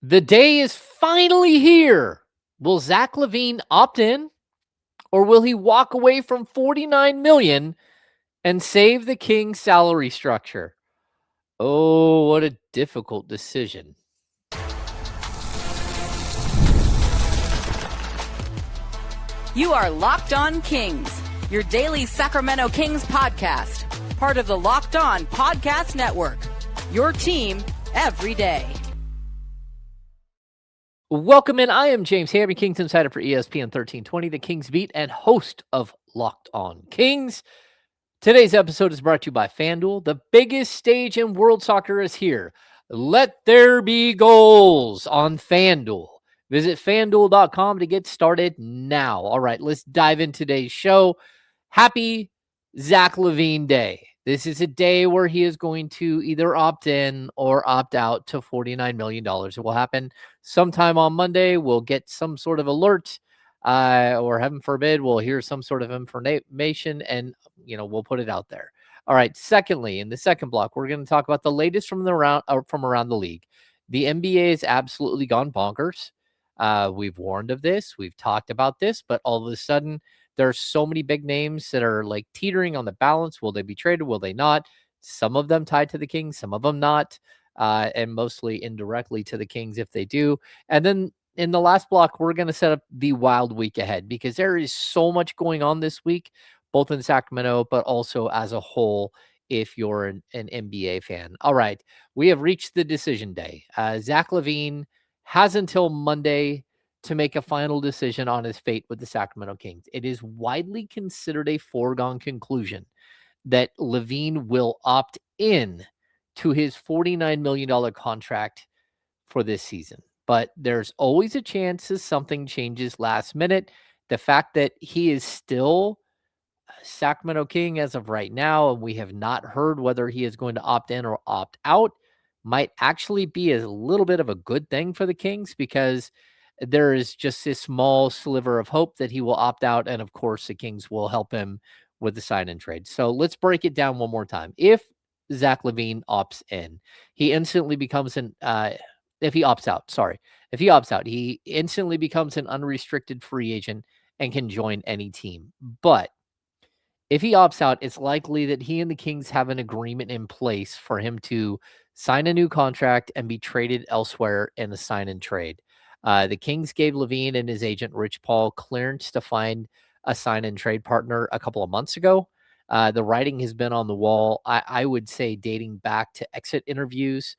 The day is finally here. Will Zach LaVine opt in or will he walk away from 49 million and save the Kings salary structure? Oh, what a difficult decision. You are Locked On Kings, your daily Sacramento Kings podcast, part of the Locked On Podcast Network. Your team every day. Welcome in. I am James Hamby, Kings Insider for ESPN 1320, the Kings Beat, and host of Locked On Kings. Today's episode is brought to you by FanDuel. The biggest stage in world soccer is here. Let there be goals on FanDuel. Visit FanDuel.com to get started now. All right, let's dive into today's show. Happy Zach LaVine Day. This is a day where he is going to either opt in or opt out to $49 million. It will happen sometime on Monday. We'll get some sort of alert, or heaven forbid, we'll hear some sort of information and, we'll put it out there. All right. Secondly, in the second block, we're going to talk about the latest from around the league. The NBA has absolutely gone bonkers. We've warned of this. We've talked about this, but all of a sudden, there's so many big names that are like teetering on the balance. Will they be traded? Will they not? Some of them tied to the Kings, some of them not, and mostly indirectly to the Kings if they do. And then in the last block, we're going to set up the wild week ahead because there is so much going on this week, both in Sacramento, but also as a whole if you're an NBA fan. All right, we have reached the decision day. Zach LaVine has until Monday to make a final decision on his fate with the Sacramento Kings. It is widely considered a foregone conclusion that LaVine will opt in to his $49 million contract for this season. But there's always a chance that something changes last minute. The fact that he is still a Sacramento King as of right now, and we have not heard whether he is going to opt in or opt out, might actually be a little bit of a good thing for the Kings because there is just this small sliver of hope that he will opt out. And of course, the Kings will help him with the sign and trade. So let's break it down one more time. If Zach LaVine opts in, he instantly becomes if he opts out, he instantly becomes an unrestricted free agent and can join any team. But if he opts out, it's likely that he and the Kings have an agreement in place for him to sign a new contract and be traded elsewhere in a sign and trade. The Kings gave LaVine and his agent, Rich Paul, clearance to find a sign and trade partner a couple of months ago. The writing has been on the wall, I would say, dating back to exit interviews.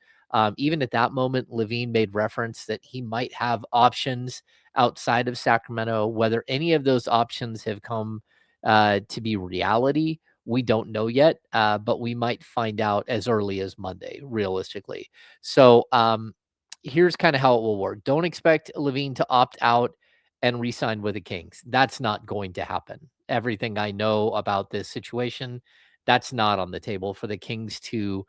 Even at that moment, LaVine made reference that he might have options outside of Sacramento. Whether any of those options have come to be reality, we don't know yet, but we might find out as early as Monday, realistically. So here's kind of how it will work. Don't expect LaVine to opt out and re-sign with the Kings. That's not going to happen. Everything I know about this situation, that's not on the table for the Kings to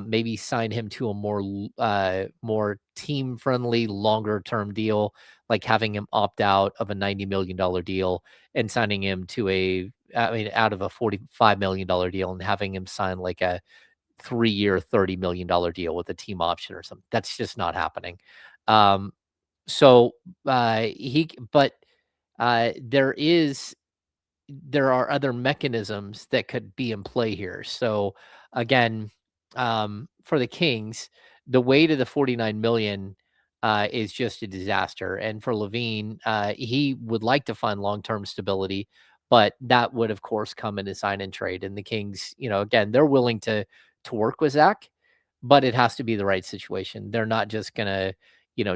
maybe sign him to a more team-friendly, longer-term deal, like having him opt out of a $90 million deal and signing him to out of a $45 million deal and having him sign like a 3-year, $30 million deal with a team option or something. That's just not happening. Um, so but there are other mechanisms that could be in play here. So again, for the Kings, the weight of the 49 million is just a disaster. And for LaVine, he would like to find long-term stability, but that would of course come in a sign and trade. And the Kings, again, they're willing to work with Zach, but it has to be the right situation. They're not just gonna,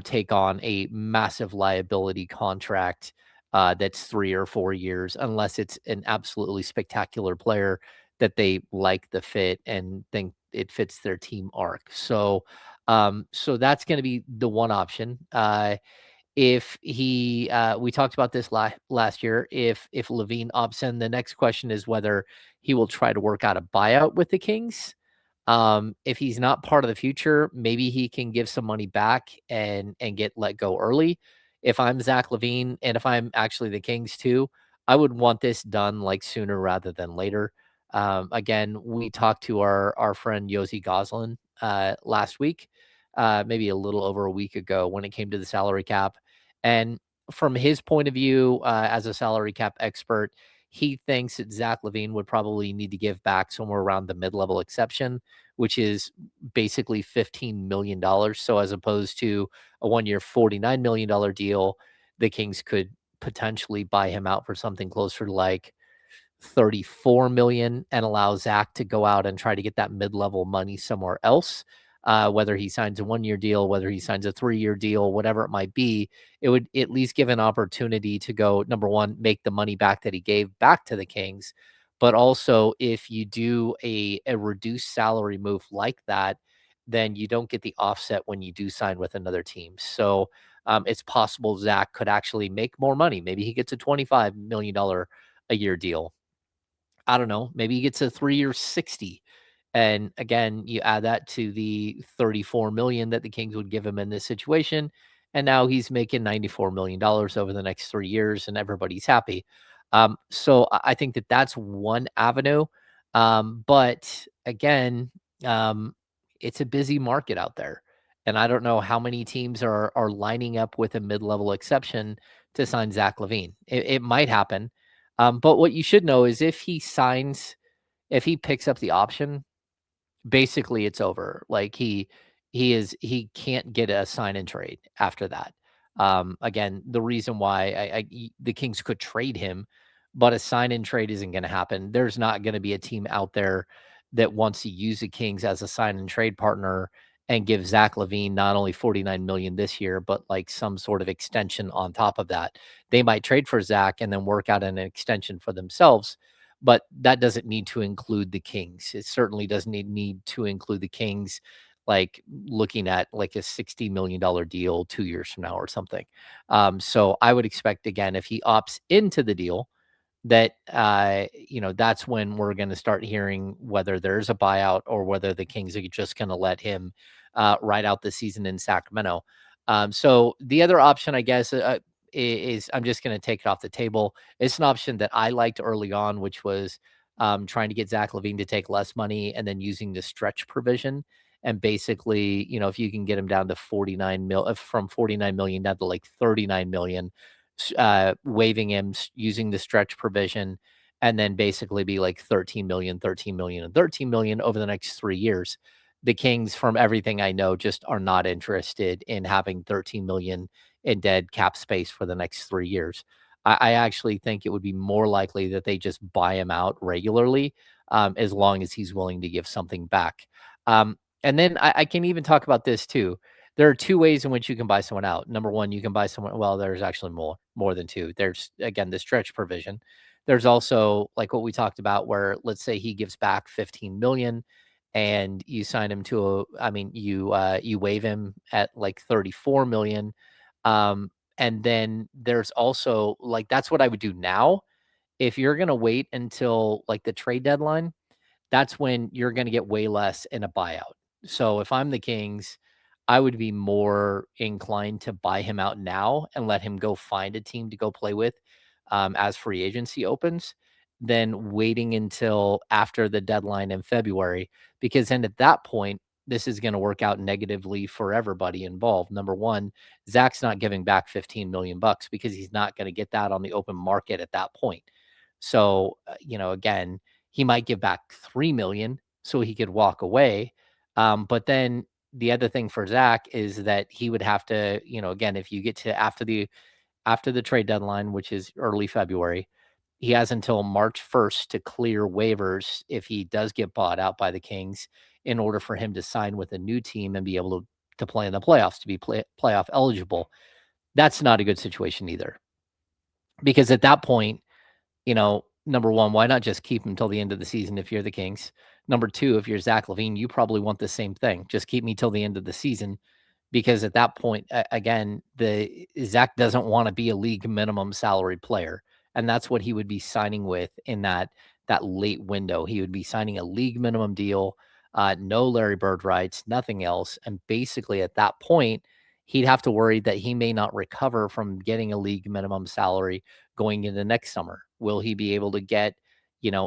take on a massive liability contract that's 3 or 4 years, unless it's an absolutely spectacular player that they like the fit and think it fits their team arc. So that's going to be the one option. If he, we talked about this last year. If LaVine opts in, the next question is whether he will try to work out a buyout with the Kings. If he's not part of the future, maybe he can give some money back and get let go early. If I'm Zach LaVine and if I'm actually the Kings too, I would want this done like sooner rather than later. Again, we talked to our friend Yossi Goslin last week. maybe a little over a week ago when it came to the salary cap. And from his point of view, as a salary cap expert, he thinks that Zach LaVine would probably need to give back somewhere around the mid-level exception, which is basically $15 million. So as opposed to a 1-year $49 million deal, the Kings could potentially buy him out for something closer to like 34 million and allow Zach to go out and try to get that mid-level money somewhere else. Whether he signs a 1-year deal, whether he signs a 3-year deal, whatever it might be, it would at least give an opportunity to go, number one, make the money back that he gave back to the Kings. But also, if you do a reduced salary move like that, then you don't get the offset when you do sign with another team. So it's possible Zach could actually make more money. Maybe he gets a $25 million a year deal. I don't know, maybe he gets a 3-year 60. And again, you add that to the 34 million that the Kings would give him in this situation, and now he's making $94 million over the next 3 years and everybody's happy. So I think that that's one avenue. But again, um, it's a busy market out there. And I don't know how many teams are lining up with a mid-level exception to sign Zach LaVine. It might happen. But what you should know is if he picks up the option, basically it's over. Like he can't get a sign and trade after that. Again, the reason why the Kings could trade him, but a sign and trade isn't going to happen. There's not going to be a team out there that wants to use the Kings as a sign and trade partner and give Zach LaVine not only 49 million this year, but like some sort of extension on top of that. They might trade for Zach and then work out an extension for themselves, but that doesn't need to include the Kings. It certainly doesn't need to include the Kings, like looking at like a $60 million deal 2 years from now or something. So I would expect, again, if he opts into the deal, that that's when we're going to start hearing whether there's a buyout or whether the Kings are just going to let him ride out the season in Sacramento. So the other option, I guess, is I'm just going to take it off the table. It's an option that I liked early on, which was trying to get Zach LaVine to take less money and then using the stretch provision. And basically, if you can get him down to 49 mil from 49 million down to like 39 million, waiving him using the stretch provision, and then basically be like 13 million, 13 million, and 13 million over the next 3 years. The Kings, from everything I know, just are not interested in having 13 million in dead cap space for the next 3 years. I actually think it would be more likely that they just buy him out regularly, as long as he's willing to give something back. And then I can even talk about this too. There are 2 ways in which you can buy someone out. Number 1, you can buy someone, well, there's actually more than 2. There's, again, the stretch provision. There's also like what we talked about, where let's say he gives back 15 million and you sign him to you waive him at like 34 million. And then there's also like, that's what I would do now. If you're going to wait until like the trade deadline, that's when you're going to get way less in a buyout. So if I'm the Kings, I would be more inclined to buy him out now and let him go find a team to go play with, as free agency opens, than waiting until after the deadline in February. Because then at that point, this is going to work out negatively for everybody involved. Number one, Zach's not giving back 15 million bucks because he's not going to get that on the open market at that point. So, again, he might give back 3 million so he could walk away. But then the other thing for Zach is that he would have to, again, if you get to after the trade deadline, which is early February, he has until March 1st to clear waivers if he does get bought out by the Kings, in order for him to sign with a new team and be able to play in the playoffs, to be playoff eligible. That's not a good situation either. Because at that point, number one, why not just keep him till the end of the season if you're the Kings? Number two, if you're Zach LaVine, you probably want the same thing. Just keep me till the end of the season, because at that point, again, the Zach doesn't want to be a league minimum salary player, and that's what he would be signing with in that late window. He would be signing a league minimum deal, no Larry Bird rights, nothing else, and basically at that point, he'd have to worry that he may not recover from getting a league minimum salary going into next summer. Will he be able to get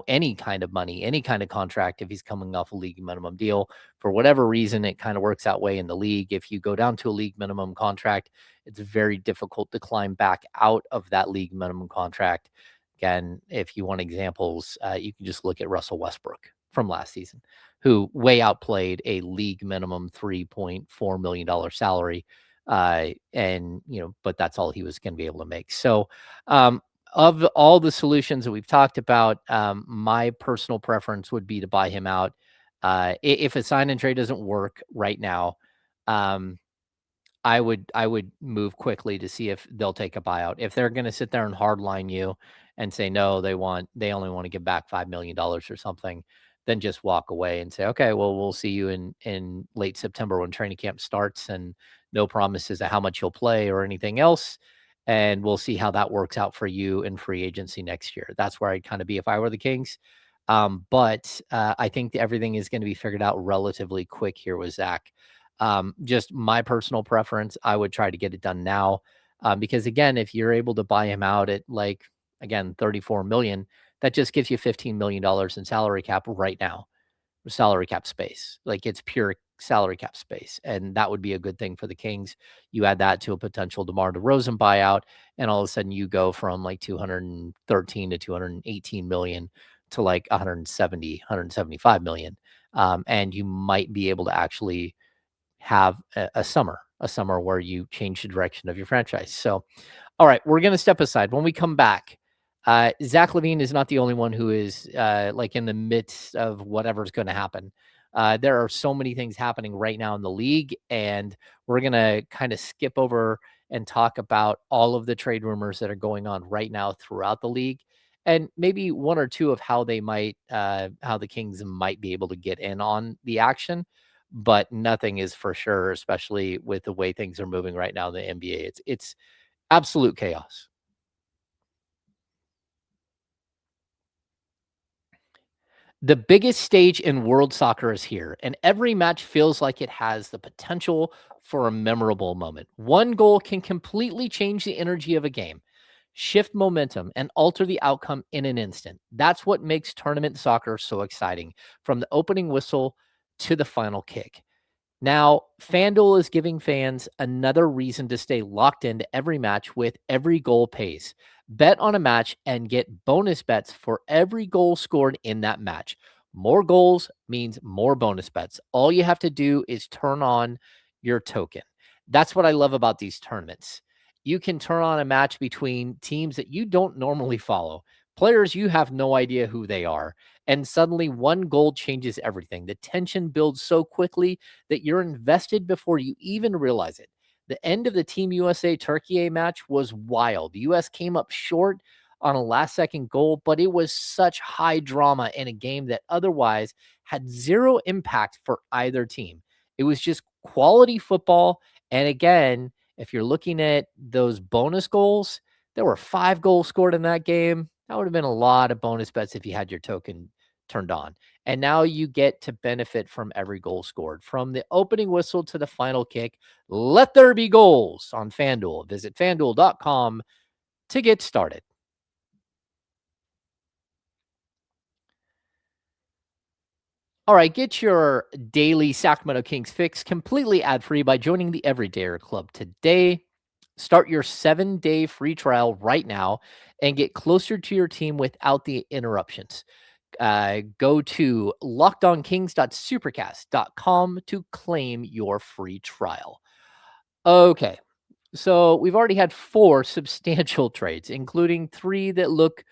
any kind of money, any kind of contract if he's coming off a league minimum deal. For whatever reason, it kind of works that way in the league. If you go down to a league minimum contract, it's very difficult to climb back out of that league minimum contract. Again, if you want examples, you can just look at Russell Westbrook from last season, who way outplayed a league minimum $3.4 million salary. But that's all he was going to be able to make. So, of all the solutions that we've talked about, my personal preference would be to buy him out. If a sign and trade doesn't work right now, I would move quickly to see if they'll take a buyout. If they're going to sit there and hardline you and say no, they only want to give back $5 million or something, then just walk away and say, okay, well, we'll see you in late September when training camp starts, and no promises of how much you'll play or anything else. And we'll see how that works out for you in free agency next year. That's where I'd kind of be if I were the Kings. But I think that everything is going to be figured out relatively quick here with Zach. Just my personal preference, I would try to get it done now. Because again, if you're able to buy him out at again, 34 million, that just gives you $15 million in salary cap right now, salary cap space. It's pure salary cap space. And that would be a good thing for the Kings. You add that to a potential DeMar DeRozan buyout, and all of a sudden you go from 213 to 218 million to 170, 175 million. And you might be able to actually have a summer where you change the direction of your franchise. So, all right, we're going to step aside. When we come back, Zach LaVine is not the only one who is in the midst of whatever's going to happen. There are so many things happening right now in the league, and we're going to kind of skip over and talk about all of the trade rumors that are going on right now throughout the league, and maybe one or two of how the Kings might be able to get in on the action. But nothing is for sure, especially with the way things are moving right now in the NBA. It's absolute chaos. The biggest stage in world soccer is here, and every match feels like it has the potential for a memorable moment. One goal can completely change the energy of a game, shift momentum, and alter the outcome in an instant. That's what makes tournament soccer so exciting, from the opening whistle to the final kick. Now, FanDuel is giving fans another reason to stay locked into every match with every goal pays. Bet on a match and get bonus bets for every goal scored in that match. More goals means more bonus bets. All you have to do is turn on your token. That's what I love about these tournaments. You can turn on a match between teams that you don't normally follow, players you have no idea who they are, and suddenly one goal changes everything. The tension builds so quickly that you're invested before you even realize it. The end of the Team USA Turkey match was wild. The US came up short on a last second goal, but it was such high drama in a game that otherwise had zero impact for either team. It was just quality football. And again, if you're looking at those bonus goals, there were 5 goals scored in that game. That would have been a lot of bonus bets if you had your token turned on. And now you get to benefit from every goal scored. From the opening whistle to the final kick, let there be goals on FanDuel. Visit FanDuel.com to get started. All right, get your daily Sacramento Kings fix completely ad-free by joining the Everydayer Club today. Start your 7-day free trial right now and get closer to your team without the interruptions. Go to lockedonkings.supercast.com to claim your free trial. Okay, so we've already had 4 substantial trades, including 3 that look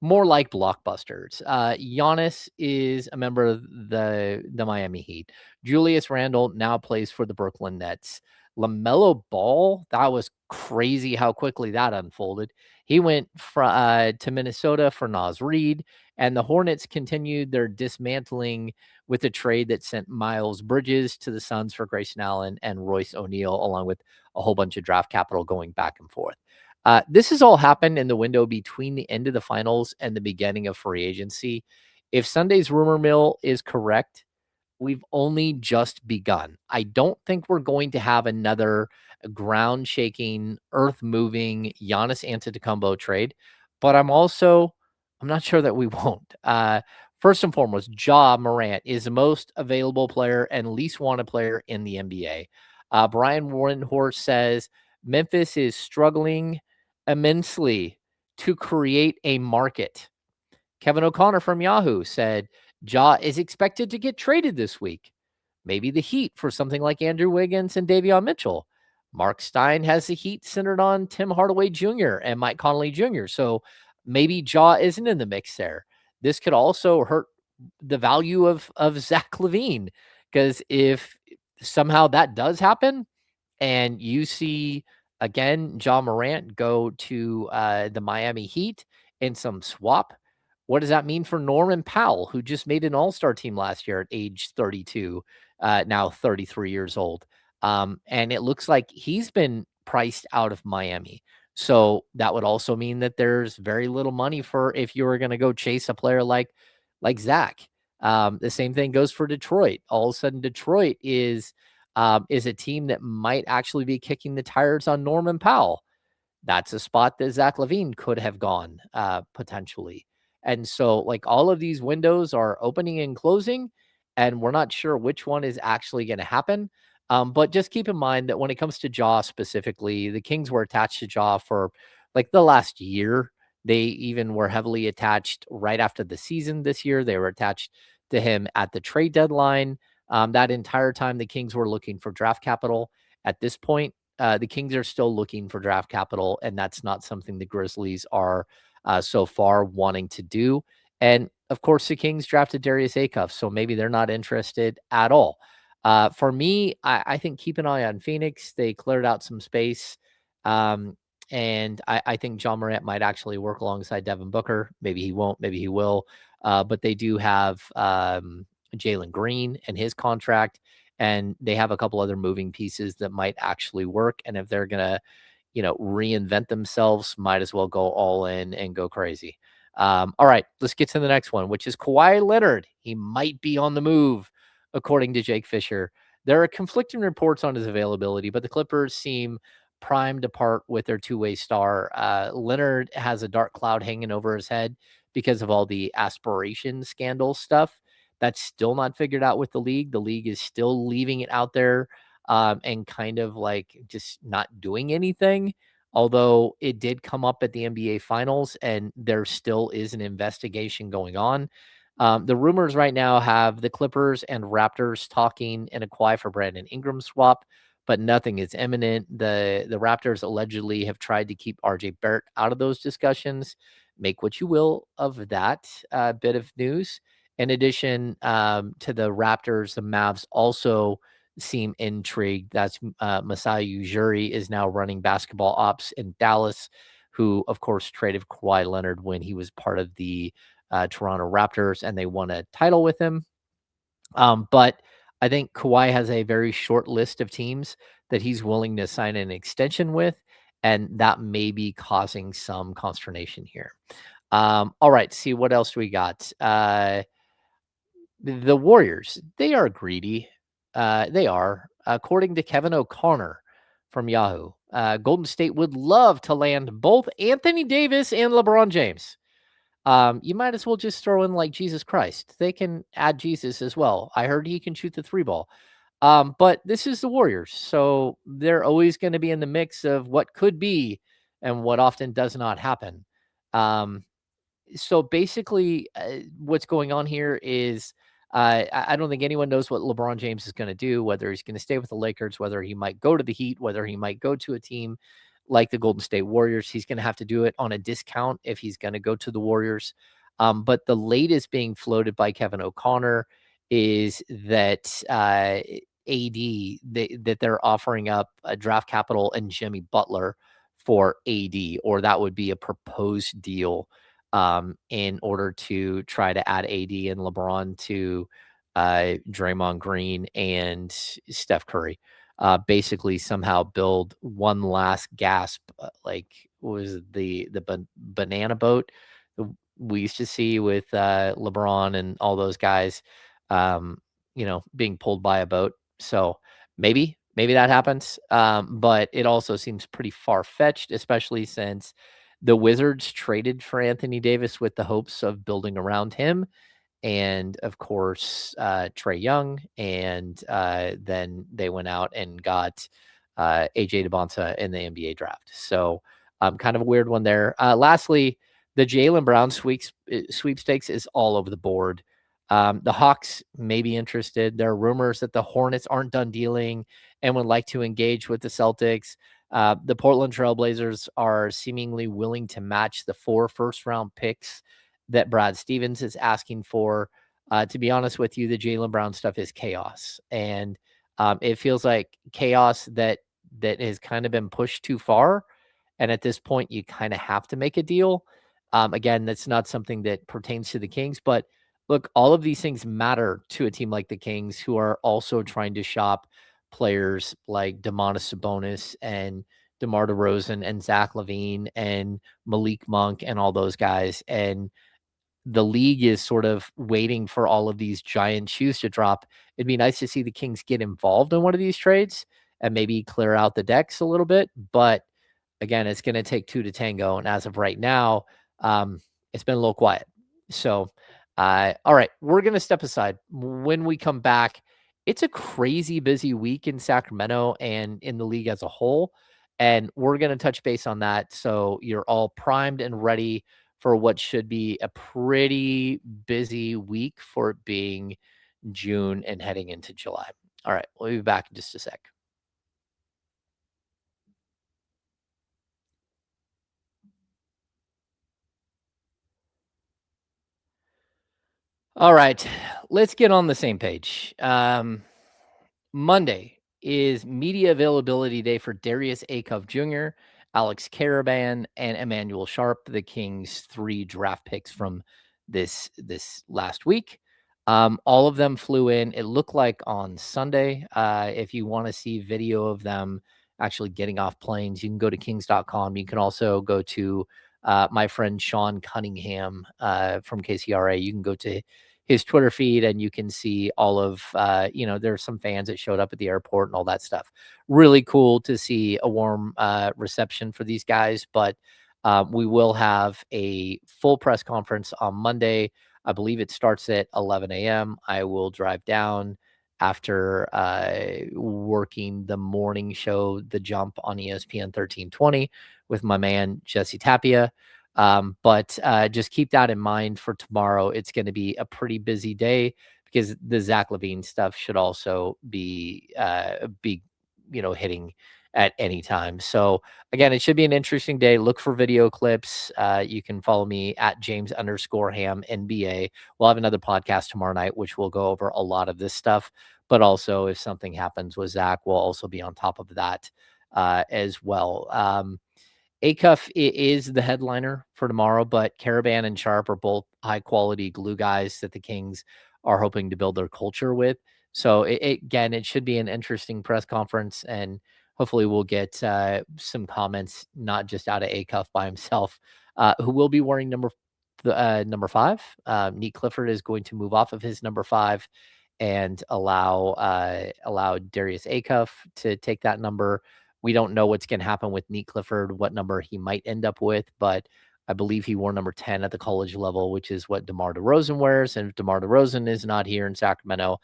more like blockbusters. Giannis is a member of the Miami Heat. Julius Randle now plays for the Brooklyn Nets. LaMelo Ball, that was crazy how quickly that unfolded. He went to Minnesota for Naz Reid, and the Hornets continued their dismantling with a trade that sent Miles Bridges to the Suns for Grayson Allen and Royce O'Neal, along with a whole bunch of draft capital going back and forth. This has all happened in the window between the end of the finals and the beginning of free agency. If Sunday's rumor mill is correct, we've only just begun. I don't think we're going to have another ground-shaking, earth-moving Giannis Antetokounmpo trade, but I'm also I'm not sure that we won't. First and foremost, Ja Morant is the most available player and least wanted player in the NBA. Brian Windhorst says Memphis is struggling immensely to create a market. Kevin O'Connor from Yahoo said Ja is expected to get traded this week. Maybe the Heat for something like Andrew Wiggins and Davion Mitchell. Mark Stein has the Heat centered on Tim Hardaway Jr. and Mike Conley Jr. So maybe Ja isn't in the mix there. This could also hurt the value of Zach LaVine, because if somehow that does happen and you see again Ja Morant go to the Miami Heat in some swap, what does that mean for Norman Powell, who just made an All-Star team last year at age 32, now 33 years old? And it looks like he's been priced out of Miami. So that would also mean that there's very little money for if you were going to go chase a player like Zach. The same thing goes for Detroit. All of a sudden, Detroit is a team that might actually be kicking the tires on Norman Powell. That's a spot that Zach LaVine could have gone potentially. And so, like, all of these windows are opening and closing, and we're not sure which one is actually going to happen. But just keep in mind that when it comes to Ja specifically, the Kings were attached to Ja for like the last year. They even were heavily attached right after the season this year. They were attached to him at the trade deadline. That entire time, the Kings were looking for draft capital. At this point, the Kings are still looking for draft capital, and that's not something the Grizzlies are so far wanting to do. And of course, the Kings drafted Darius Acuff, so maybe they're not interested at all. For me, I think keep an eye on Phoenix. They cleared out some space. And I think John Morant might actually work alongside Devin Booker. Maybe he won't, maybe he will. But they do have Jalen Green and his contract, and they have a couple other moving pieces that might actually work. And if they're going to, reinvent themselves, might as well go all in and go crazy. All right, let's get to the next one, which is Kawhi Leonard. He might be on the move, according to Jake Fisher. There are conflicting reports on his availability, but the Clippers seem primed to part with their two-way star. Leonard has a dark cloud hanging over his head because of all the aspiration scandal stuff. That's still not figured out with the league. The league is still leaving it out there and kind of like just not doing anything. Although it did come up at the NBA Finals, and there still is an investigation going on. The rumors right now have the Clippers and Raptors talking in a Kawhi for Brandon Ingram swap, but nothing is imminent. The Raptors allegedly have tried to keep RJ Barrett out of those discussions. Make what you will of that bit of news. In addition to the Raptors, the Mavs also seem intrigued. That's Masai Ujiri is now running basketball ops in Dallas, who, of course, traded Kawhi Leonard when he was part of the Toronto Raptors, and they won a title with him. But I think Kawhi has a very short list of teams that he's willing to sign an extension with, and that may be causing some consternation here. All right, see what else we got. The Warriors, they are greedy. They are. According to Kevin O'Connor from Yahoo, Golden State would love to land both Anthony Davis and LeBron James. You might as well just throw in like Jesus Christ. They can add Jesus as well. I heard he can shoot the three ball. But this is the Warriors, so they're always going to be in the mix of what could be and what often does not happen. So basically, what's going on here is I don't think anyone knows what LeBron James is going to do, whether he's going to stay with the Lakers, whether he might go to the Heat, whether he might go to a team like the Golden State Warriors. He's going to have to do it on a discount if he's going to go to the Warriors. But the latest being floated by Kevin O'Connor is that that they're offering up a draft capital and Jimmy Butler for AD, or that would be a proposed deal in order to try to add AD and LeBron to Draymond Green and Steph Curry. Basically, somehow build one last gasp, like what was it, the banana boat we used to see with LeBron and all those guys, being pulled by a boat. So maybe that happens, but it also seems pretty far fetched, especially since The Wizards traded for Anthony Davis with the hopes of building around him. And of course, Trae Young. And then they went out and got AJ DeBonta in the NBA draft. So kind of a weird one there. Lastly, the Jaylen Brown sweepstakes is all over the board. The Hawks may be interested. There are rumors that the Hornets aren't done dealing and would like to engage with the Celtics. The Portland Trailblazers are seemingly willing to match the 4 first-round picks that Brad Stevens is asking for. To be honest with you, the Jaylen Brown stuff is chaos. And it feels like chaos that has kind of been pushed too far. And at this point, you kind of have to make a deal. Again, that's not something that pertains to the Kings, but look, all of these things matter to a team like the Kings, who are also trying to shop players like Domantas Sabonis and DeMar DeRozan and Zach LaVine and Malik Monk and all those guys. And the league is sort of waiting for all of these giant shoes to drop. It'd be nice to see the Kings get involved in one of these trades and maybe clear out the decks a little bit. But again, it's going to take 2 to tango. And as of right now, it's been a little quiet. So, all right, we're going to step aside. When we come back, it's a crazy busy week in Sacramento and in the league as a whole. And we're going to touch base on that. So you're all primed and ready for what should be a pretty busy week for it being June and heading into July. All right, we'll be back in just a sec. All right, let's get on the same page. Monday is media availability day for Darius Acuff Jr., Alex Caravan, and Emmanuel Sharp, the Kings' 3 draft picks from this last week. All of them flew in. It looked like on Sunday. If you want to see video of them actually getting off planes, you can go to kings.com. You can also go to my friend Sean Cunningham from KCRA. You can go to his Twitter feed and you can see all of, there are some fans that showed up at the airport and all that stuff. Really cool to see a warm reception for these guys, but we will have a full press conference on Monday. I believe it starts at 11 a.m. I will drive down after working the morning show, The Jump on ESPN 1320 with my man, Jesse Tapia. But just keep that in mind for tomorrow. It's going to be a pretty busy day because the Zach LaVine stuff should also be hitting at any time. So again, it should be an interesting day. Look for video clips. You can follow me at James_Ham NBA. We'll have another podcast tomorrow night, which will go over a lot of this stuff. But also, if something happens with Zach, we'll also be on top of that as well. Acuff is the headliner for tomorrow, but Caravan and Sharp are both high-quality glue guys that the Kings are hoping to build their culture with. So, again, it should be an interesting press conference, and hopefully we'll get some comments, not just out of Acuff by himself, who will be wearing number 5. Neat Clifford is going to move off of his number 5 and allow Darius Acuff to take that number. We don't know what's going to happen with Neat Clifford, what number he might end up with, but I believe he wore number 10 at the college level, which is what DeMar DeRozan wears. And if DeMar DeRozan is not here in Sacramento,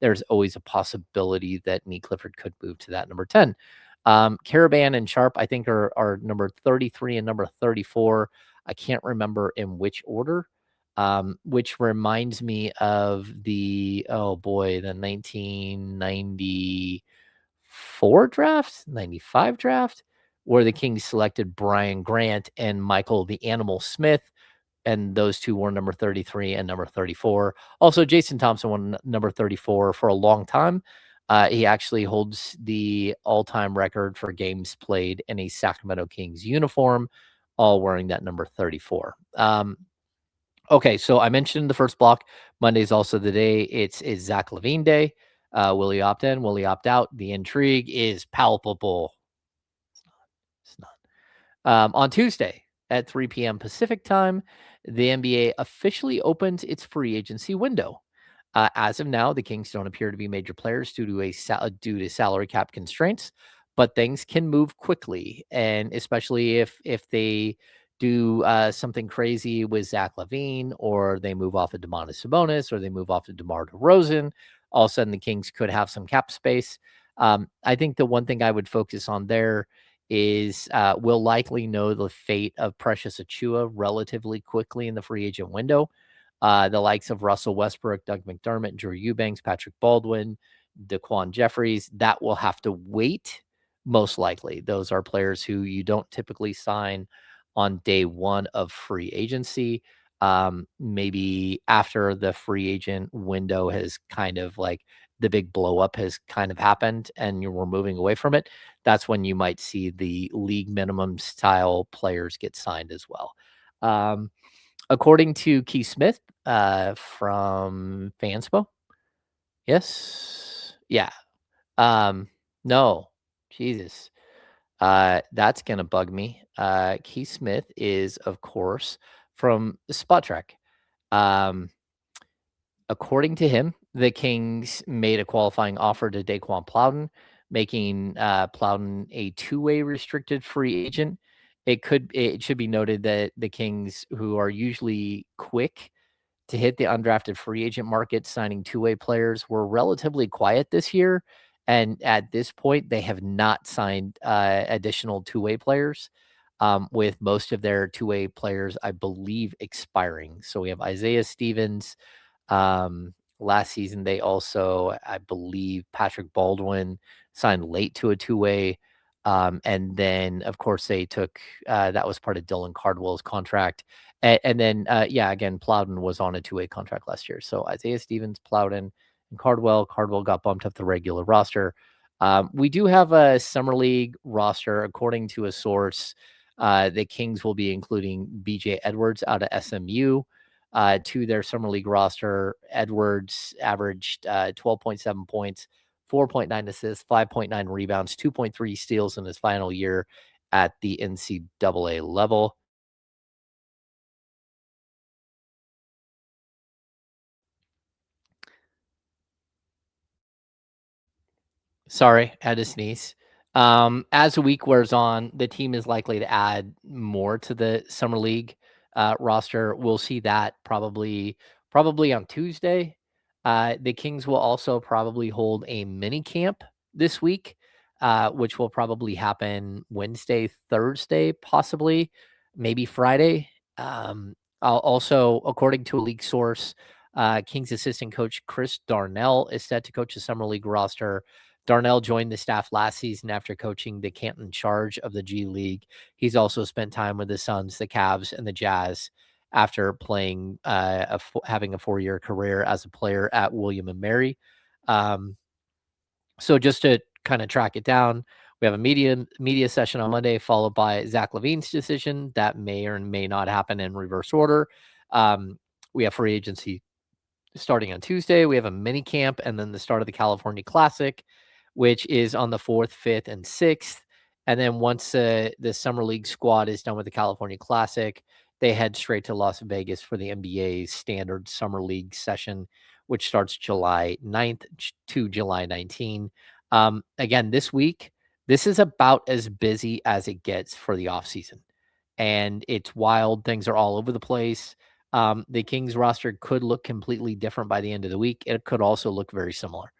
there's always a possibility that Neat Clifford could move to that number 10. Caravan and Sharp, I think, are number 33 and number 34. I can't remember in which order, which reminds me of the 1994 draft, 95 draft, where the Kings selected Brian Grant and Michael the Animal Smith, and those two were number 33 and number 34. Also, Jason Thompson won number 34 for a long time. He actually holds the all-time record for games played in a Sacramento Kings uniform, all wearing that number 34. Okay, so I mentioned the first block. Monday is also the day. It's Zach LaVine Day. Will he opt in? Will he opt out? The intrigue is palpable. It's not. On Tuesday at 3 p.m. Pacific time, the NBA officially opens its free agency window. As of now, the Kings don't appear to be major players due to salary cap constraints, but things can move quickly, and especially if they do something crazy with Zach LaVine, or they move off of Domantas Sabonis, or they move off of DeMar DeRozan, all of a sudden the Kings could have some cap space. I think the one thing I would focus on there is we'll likely know the fate of Precious Achua relatively quickly in the free agent window. The likes of Russell Westbrook, Doug McDermott, Drew Eubanks, Patrick Baldwin, Daquan Jeffries, that will have to wait most likely. Those are players who you don't typically sign on day one of free agency. Maybe after the free agent window has kind of like the big blow up has kind of happened and we're moving away from it, that's when you might see the league minimum style players get signed as well. According to Keith Smith from Fanspo, yes, yeah, no, Jesus, that's gonna bug me. Keith Smith is, of course, from Spot Trek. Um, According to him, the Kings made a qualifying offer to Daquan Plowden, making Plowden a two-way restricted free agent. It should be noted that the Kings, who are usually quick to hit the undrafted free agent market, signing two-way players, were relatively quiet this year. And at this point, they have not signed additional two-way players, with most of their two-way players, I believe, expiring. So we have Isaiah Stevens. Last season, they also, I believe, Patrick Baldwin signed late to a two-way. And then, of course, they took that was part of Dylan Cardwell's contract. And then, yeah, again, Plowden was on a two-way contract last year. So Isaiah Stevens, Plowden, and Cardwell. Cardwell got bumped up the regular roster. We do have a summer league roster, according to a source. The Kings will be including BJ Edwards out of SMU to their summer league roster. Edwards averaged 12.7 points, 4.9 assists, 5.9 rebounds, 2.3 steals in his final year at the NCAA level. Sorry, had to sneeze. As the week wears on, the team is likely to add more to the summer league roster. We'll see that probably on Tuesday. The Kings will also probably hold a mini camp this week, which will probably happen Wednesday, Thursday, possibly, maybe Friday. Also, according to a league source, Kings assistant coach Chris Darnell is set to coach the summer league roster. Darnell joined the staff last season after coaching the Canton Charge of the G League. He's also spent time with the Suns, the Cavs, and the Jazz after playing, having a 4-year career as a player at William and Mary. So just to kind of track it down, we have a media session on Monday, followed by Zach LaVine's decision that may or may not happen in reverse order. We have free agency starting on Tuesday. We have a mini camp and then the start of the California Classic, which is on the 4th, 5th, and 6th. And then once the Summer League squad is done with the California Classic, they head straight to Las Vegas for the NBA's standard Summer League session, which starts July 9th to July 19th. Again, this week, this is about as busy as it gets for the offseason. And it's wild. Things are all over the place. The Kings roster could look completely different by the end of the week. It could also look very similar.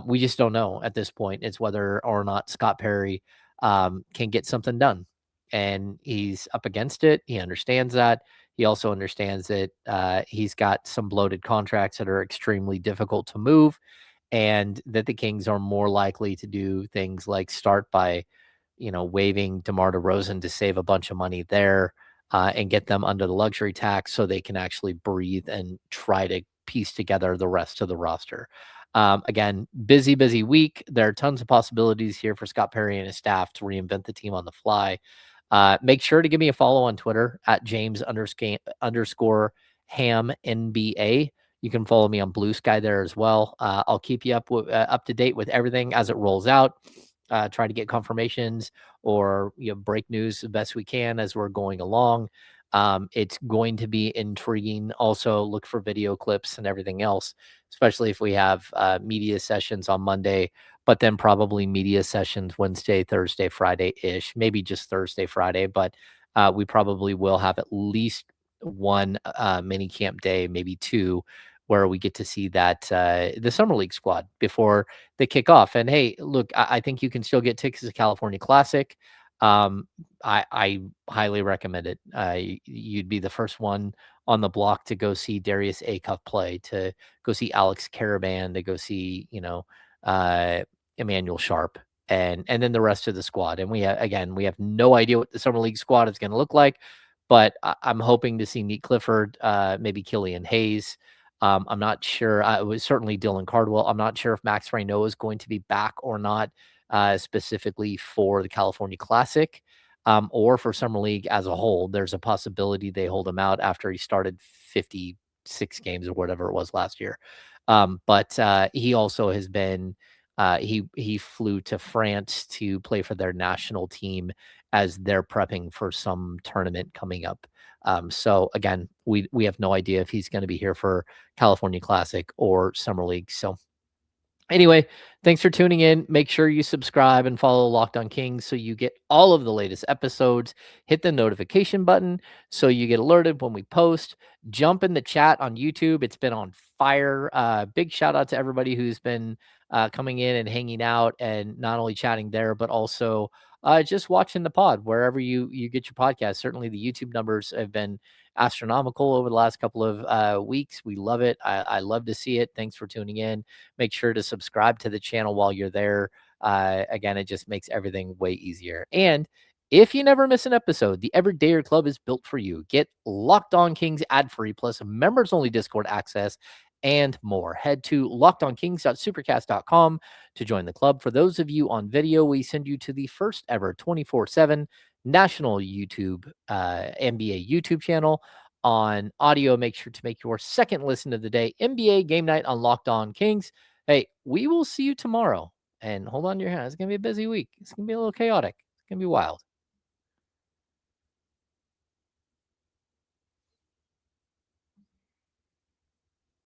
We just don't know at this point. It's whether or not Scott Perry can get something done. And he's up against it. He understands that. He also understands that he's got some bloated contracts that are extremely difficult to move, and that the Kings are more likely to do things like start by, waiving DeMar DeRozan to save a bunch of money there and get them under the luxury tax so they can actually breathe and try to piece together the rest of the roster. Again, busy week. There are tons of possibilities here for Scott Perry and his staff to reinvent the team on the fly. Make sure to give me a follow on Twitter at James_ham NBA. You can follow me on Blue Sky there as well. I'll keep you up to date with everything as it rolls out. Try to get confirmations or break news the best we can as we're going along. It's going to be intriguing. Also, look for video clips and everything else, especially if we have media sessions on Monday, but then probably media sessions Wednesday, Thursday, Friday-ish, maybe just Thursday, Friday. But we probably will have at least one mini camp day, maybe two, where we get to see that the summer league squad before they kick off. And hey, look, I think you can still get tickets to California Classic. Um, I highly recommend it. You'd be the first one on the block to go see Darius Acuff play, to go see Alex Caravan, to go see uh, Emmanuel Sharp, and then the rest of the squad. And again, we have no idea what the summer league squad is going to look like, but I'm hoping to see Neat Clifford, maybe Killian Hayes. I'm not sure. It was certainly Dylan Cardwell. I'm not sure if Max Reynaud is going to be back or not, specifically for the California Classic, or for Summer League as a whole. There's a possibility they hold him out after he started 56 games or whatever it was last year. But he also has been. He flew to France to play for their national team as they're prepping for some tournament coming up. So again, we have no idea if he's going to be here for California Classic or Summer League. So anyway, thanks for tuning in. Make sure you subscribe and follow Locked On Kings so you get all of the latest episodes. Hit the notification button so you get alerted when we post. Jump in the chat on YouTube. It's been on fire. Big shout out to everybody who's been coming in and hanging out, and not only chatting there, but also just watching the pod wherever you get your podcast. Certainly the YouTube numbers have been astronomical over the last couple of weeks. We love it. I love to see it. Thanks for tuning in. Make sure to subscribe to the channel while you're there. Again, it just makes everything way easier. And if you never miss an episode, the Everydayer Club is built for you. Get Locked On Kings ad-free, plus members-only Discord access, and more. Head to lockedonkings.supercast.com to join the club. For those of you on video, we send you to the first ever 24/7 national YouTube NBA YouTube channel. On audio, make sure to make your second listen of the day NBA Game Night on Locked On Kings. Hey, we will see you tomorrow. And hold on to your hand. It's going to be a busy week. It's going to be a little chaotic. It's going to be wild.